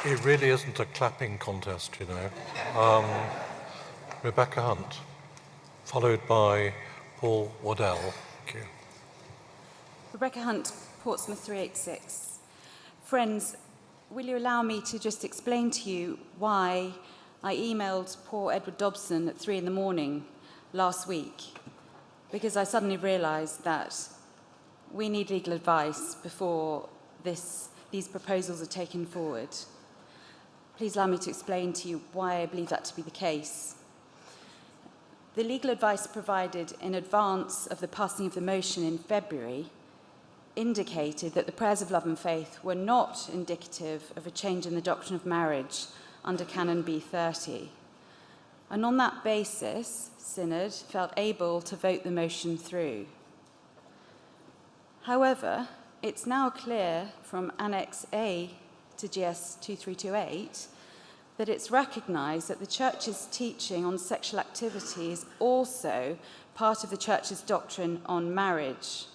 It really isn't a clapping contest, you know. Rebecca Hunt, followed by Paul Waddell. Thank you. Rebecca Hunt, Portsmouth 386. Friends, will you allow me to just explain to you why I emailed poor Edward Dobson at 3 in the morning last week? Because I suddenly realised that we need legal advice before these proposals are taken forward. Please allow me to explain to you why I believe that to be the case. The legal advice provided in advance of the passing of the motion in February indicated that the prayers of love and faith were not indicative of a change in the doctrine of marriage under Canon B30. And on that basis, Synod felt able to vote the motion through. However, it's now clear from Annex A to GS 2328 that it's recognised that the Church's teaching on sexual activity is also part of the Church's doctrine on marriage.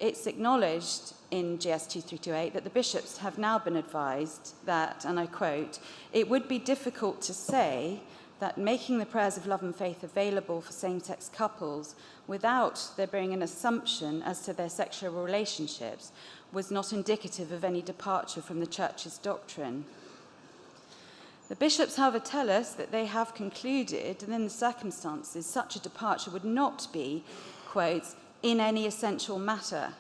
It's acknowledged in GS 2328 that the bishops have now been advised that, and I quote, "It would be difficult to say that making the prayers of love and faith available for same-sex couples without there being an assumption as to their sexual relationships was not indicative of any departure from the Church's doctrine." The bishops, however, tell us that they have concluded that in the circumstances such a departure would not be, quote, "in any essential matter."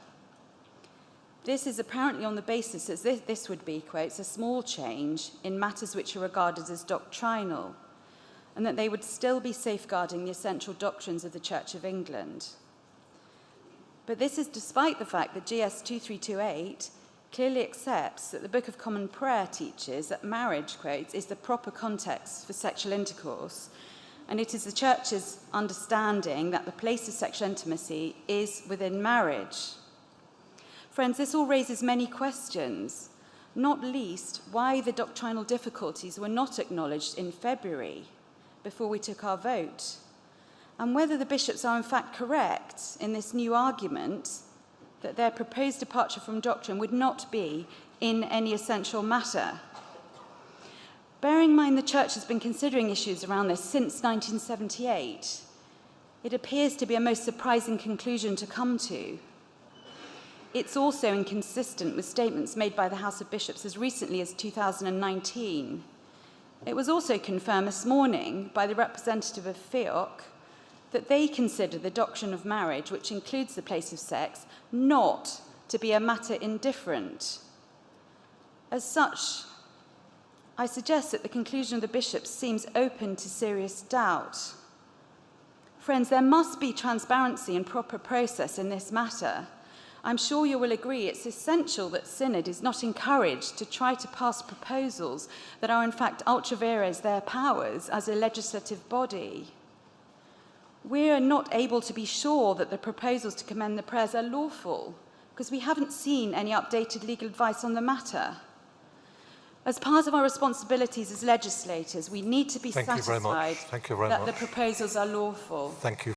This is apparently on the basis that this would be, quotes, "a small change in matters which are regarded as doctrinal," and that they would still be safeguarding the essential doctrines of the Church of England. But this is despite the fact that GS 2328 clearly accepts that the Book of Common Prayer teaches that marriage, quotes, "is the proper context for sexual intercourse," and it is the Church's understanding that the place of sexual intimacy is within marriage. Friends, this all raises many questions, not least why the doctrinal difficulties were not acknowledged in February before we took our vote, and whether the bishops are in fact correct in this new argument that their proposed departure from doctrine would not be in any essential matter. Bearing in mind the Church has been considering issues around this since 1978, it appears to be a most surprising conclusion to come to. It's also inconsistent with statements made by the House of Bishops as recently as 2019. It was also confirmed this morning by the representative of FEOC that they consider the doctrine of marriage, which includes the place of sex, not to be a matter indifferent. As such, I suggest that the conclusion of the bishops seems open to serious doubt. Friends, there must be transparency and proper process in this matter. I'm sure you will agree it's essential that Synod is not encouraged to try to pass proposals that are in fact ultra vires their powers as a legislative body. We are not able to be sure that the proposals to commend the prayers are lawful because we haven't seen any updated legal advice on the matter. As part of our responsibilities as legislators, we need to be satisfied Thank you very much. that the proposals are lawful. Thank you.